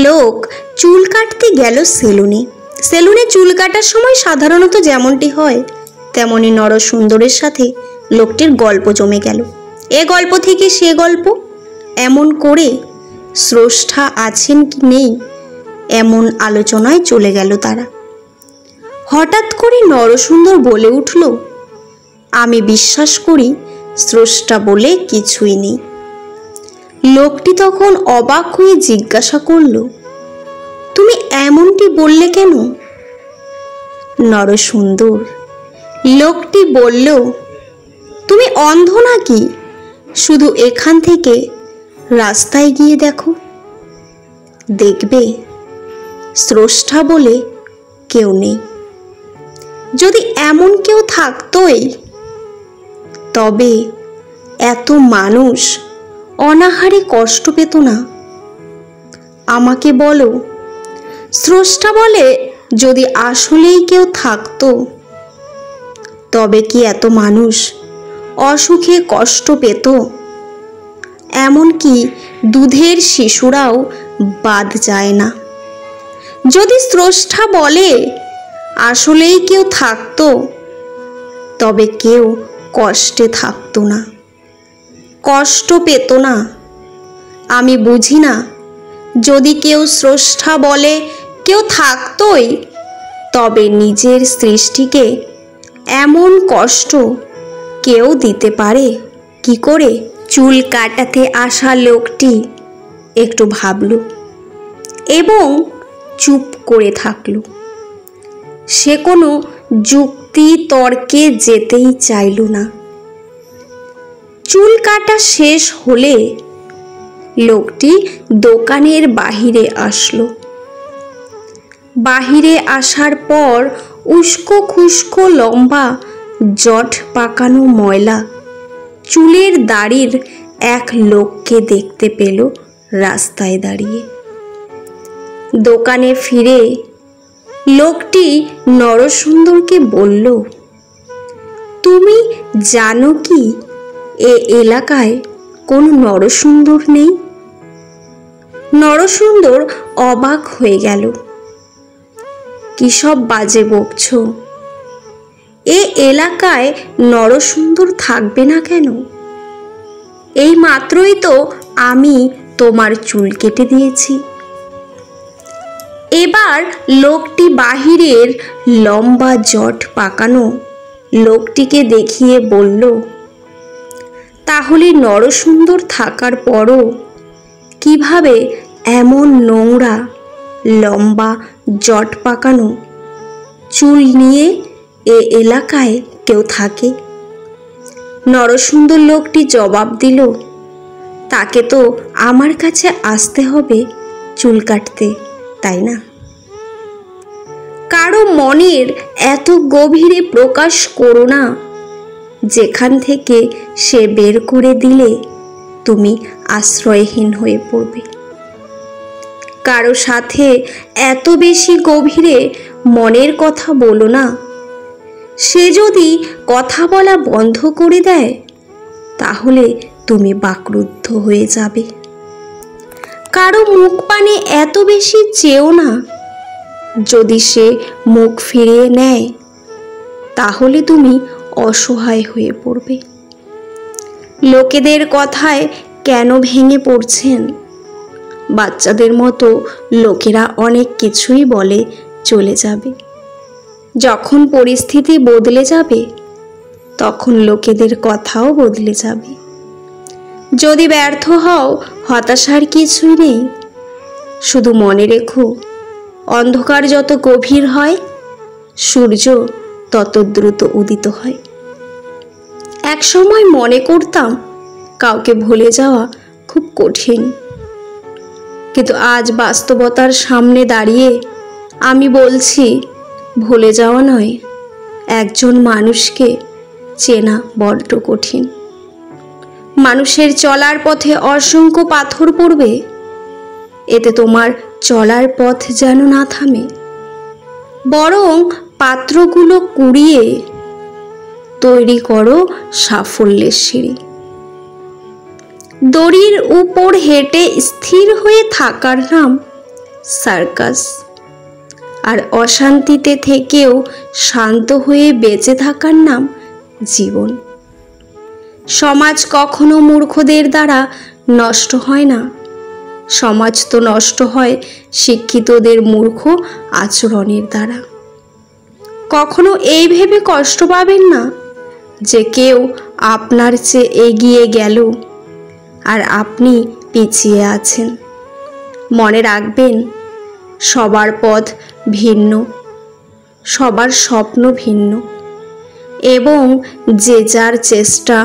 লোক চুল কাটতে গেল সেলুনে। সেলুনে চুল কাটার সময় সাধারণত যেমনটি হয় তেমনি নরসুন্দরের সাথে লোকটির গল্প জমে গেল। এ গল্প থেকে সে গল্প, এমন করে স্রষ্টা আছেন কি নেই এমন আলোচনায় চলে গেল তারা। হঠাৎ করে নরসুন্দর বলে উঠল, আমি বিশ্বাস করি স্রষ্টা বলে কিছুই নেই। লোকটি তখন অবাক হয়ে জিজ্ঞাসা করল, তুমি এমনটি বললে কেন? নরসুন্দর, লোকটি বলল, তুমি অন্ধ নাকি? শুধু এখান থেকে রাস্তায় গিয়ে দেখো, দেখবে স্রষ্টা বলে কেউ নেই। যদি এমন কেউ থাকতোই তবে এত মানুষ অনাহারে কষ্ট পেত না। আমাকে বলো, স্রষ্টা বলে যদি আসলেই কেউ থাকতো তবে কি এত মানুষ অসুখে কষ্ট পেত? এমনকি দুধের শিশুরাও বাদ যায় না। যদি স্রষ্টা বলে আসলেই কেউ থাকতো তবে কেউ কষ্টে থাকতো না, কষ্ট পেত না। আমি বুঝি না, যদি কেউ স্রষ্টা বলে কেউ থাকতোই তবে নিজের সৃষ্টিকে এমন কষ্ট কেউ দিতে পারে কি করে? চুল কাটাতে আসা লোকটি একটু ভাবল এবং চুপ করে থাকল। সে কোনো যুক্তি তর্কে যেতেই চাইল না। চুল কাটা শেষ হলে লোকটি দোকানের বাহিরে আসলো। বাহিরে আসার পর উস্কো খুস্কো লম্বা জট পাকানো ময়লা চুলের দাড়ির এক লোককে দেখতে পেল রাস্তায় দাঁড়িয়ে। দোকানে ফিরে লোকটি নরসুন্দরকে বলল, তুমি জানো কি এ এলাকায় কোনো নরসুন্দর নেই? নরসুন্দর অবাক হয়ে গেল। কি সব বাজে বকছ? এ এলাকায় নরসুন্দর থাকবে না কেন? এই মাত্রই তো আমি তোমার চুল কেটে দিয়েছি। এবার লোকটি বাহিরের লম্বা জট পাকানো লোকটিকে দেখিয়ে বলল, তাহলে নরসুন্দর থাকার পরও কিভাবে এমন নোংরা লম্বা জট পাকানো চুল নিয়ে এ এলাকায় কেউ থাকে? নরসুন্দর লোকটি জবাব দিল, তাকে তো আমার কাছে আসতে হবে চুল কাটতে, তাই না? কারো মনের এত গভীরে প্রকাশ করো না, যেখান থেকে সে বের করে দিলে তুমি আশ্রয়হীন হয়ে পড়বে। কারো সাথে এত বেশি গভীরে মনের কথা বলো না, সে যদি কথা বলা বন্ধ করে দেয় তাহলে তুমি বাকরুদ্ধ হয়ে যাবে। কারো মুখ পানে এত বেশি চেও না, যদি সে মুখ ফিরিয়ে নেয় তাহলে তুমি অসহায় হয়ে পড়বে। লোকেদের কথায় কেন ভেঙে পড়ছেন? বাচ্চাদের মতো লোকেরা অনেক কিছুই বলে চলে যাবে। যখন পরিস্থিতি বদলে যাবে তখন লোকেদের কথাও বদলে যাবে। যদি ব্যর্থ হও, হতাশার কিছুই নেই। শুধু মনে রেখো, অন্ধকার যত গভীর হয় সূর্য তত দ্রুত উদিত হয়। এক সময় মনে করতাম কাউকে ভুলে যাওয়া খুব কঠিন, কিন্তু আজ বাস্তবতার সামনে দাঁড়িয়ে আমি বলছি, ভুলে যাওয়া নয়, একজন মানুষকে চেনা বড্ড কঠিন। মানুষের চলার পথে অসংখ্য পাথর পড়বে, এতে তোমার চলার পথ যেন না থামে, বরং পাত্রগুলো কুড়িয়ে তৈরি করো সাফল্যের সিঁড়ি। দড়ির উপর হেঁটে স্থির হয়ে থাকার নাম সার্কাস। আর অশান্তিতে থেকেও শান্ত হয়ে বেঁচে থাকার নাম জীবন। সমাজ কখনো মূর্খদের দ্বারা নষ্ট হয় না, সমাজ তো নষ্ট হয় শিক্ষিতদের মূর্খ আচরণের দ্বারা। কখনো এই ভেবে কষ্ট পাবেন না যে কেউ আপনার চেয়ে এগিয়ে গেল আর আপনি পিছিয়ে আছেন। মনে রাখবেন, সবার পথ ভিন্ন, সবার স্বপ্ন ভিন্ন, এবং যে যার চেষ্টা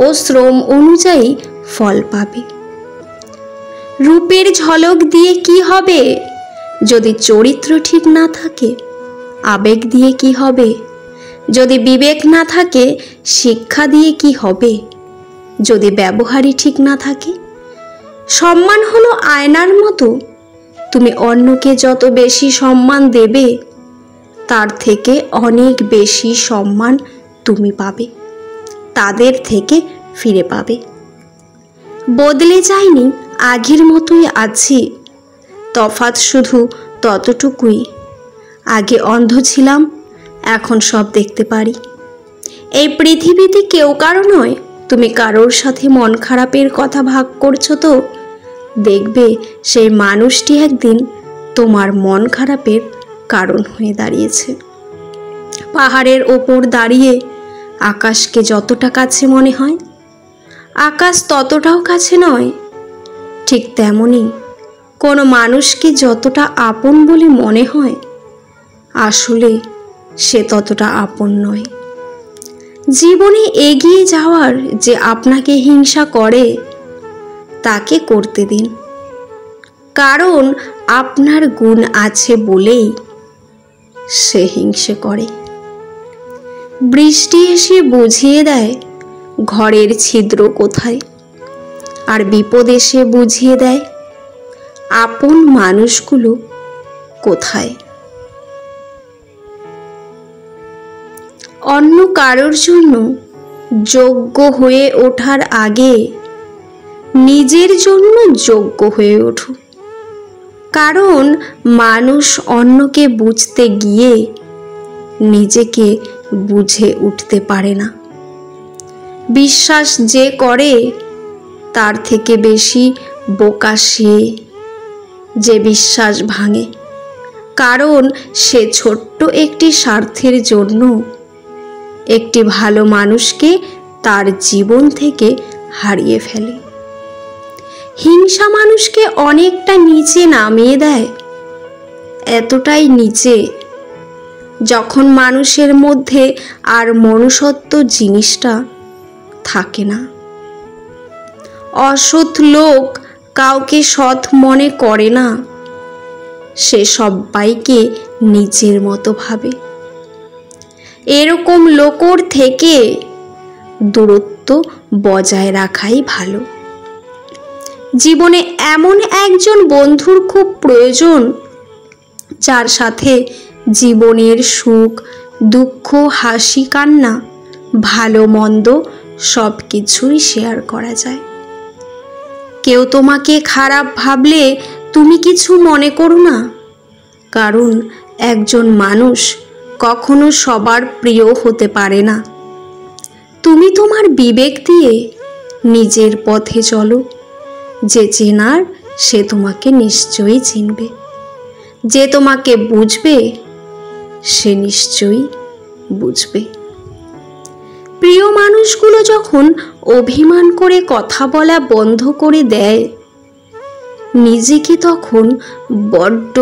ও শ্রম অনুযায়ী ফল পাবে। রূপের ঝলক দিয়ে কি হবে যদি চরিত্র ঠিক না থাকে? আবেগ দিয়ে কি হবে যদি বিবেক না থাকে? শিক্ষা দিয়ে কি হবে যদি ব্যবহারই ঠিক না থাকে? সম্মান হলো আয়নার মতো, তুমি অন্যকে যত বেশি সম্মান দেবে তার থেকে অনেক বেশি সম্মান তুমি পাবে, তাদের থেকে ফিরে পাবে। বদলে যায়নি, আগের মতোই আছি, তফাৎ শুধু ততটুকুই, আগে অন্ধ ছিলাম, এখন সব দেখতে পারি। এই পৃথিবীতে কেউ কারো নয়, তুমি কারোর সাথে মন খারাপের কথা ভাগ করছো তো দেখবে সেই মানুষটি একদিন তোমার মন খারাপের কারণ হয়ে দাঁড়িয়েছে। পাহাড়ের ওপর দাঁড়িয়ে আকাশকে যতটা কাছে মনে হয়, আকাশ ততটাও কাছে নয়। ঠিক তেমনি কোনো মানুষকে যতটা আপন বলে মনে হয়, আসলে সে ততটা আপন নয়। জীবনে এগিয়ে যাওয়ার যে আপনাকে হিংসা করে তাকে করতে দিন, কারণ আপনার গুণ আছে বলেই সে হিংসে করে। বৃষ্টি এসে বুঝিয়ে দেয় ঘরের ছিদ্র কোথায়, আর বিপদ এসে বুঝিয়ে দেয় আপন মানুষগুলো কোথায়। অন্য কারোর জন্য যোগ্য হয়ে ওঠার আগে নিজের জন্য যোগ্য হয়ে ওঠো, কারণ মানুষ অন্যকে বুঝতে গিয়ে নিজেকে বুঝে উঠতে পারে না। বিশ্বাস যে করে তার থেকে বেশি বোকা সে যে বিশ্বাস ভাঙে, কারণ সে ছোট্ট একটি স্বার্থের জন্য একটি ভালো মানুষকে তার জীবন থেকে হারিয়ে ফেলে। হিংসা মানুষকে অনেকটা নিচে নামিয়ে দেয়, এতটাই নিচে যখন মানুষের মধ্যে আর মনুষ্যত্ব জিনিসটা থাকে না। অসৎ লোক কাউকে সৎ মনে করে না, সে সবাইকে নিজের মতো ভাবে। এরকম লোকর থেকে দূরত্ব বজায় রাখাই ভালো। জীবনে এমন একজন বন্ধুর খুব প্রয়োজন, যার সাথে জীবনের সুখ দুঃখ হাসি কান্না ভালো মন্দ সব কিছুই শেয়ার করা যায়। কেউ তোমাকে খারাপ ভাবলে তুমি কিছু মনে করো না, কারণ একজন মানুষ কখনো সবার প্রিয় হতে পারে না। তুমি তোমার বিবেক দিয়ে নিজের পথে চলো, যে চেনার সে তোমাকে নিশ্চয়ই চিনবে, যে তোমাকে বুঝবে সে নিশ্চয়ই বুঝবে। প্রিয় মানুষগুলো যখন অভিমান করে কথা বলা বন্ধ করে দেয়, নিজেকে তখন বড্ড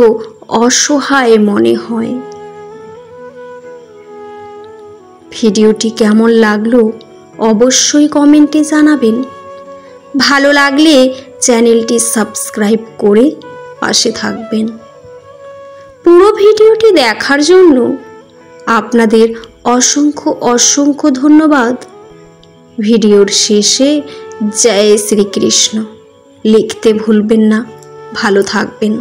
অসহায় মনে হয়। ভিডিওটি কেমন লাগলো অবশ্যই কমেন্টে জানাবেন। ভালো লাগলে চ্যানেলটি সাবস্ক্রাইব করে পাশে থাকবেন। পুরো ভিডিওটি দেখার জন্য আপনাদের অসংখ্য অসংখ্য ধন্যবাদ। ভিডিওর শেষে জয় শ্রীকৃষ্ণ লিখতে ভুলবেন না। ভালো থাকবেন।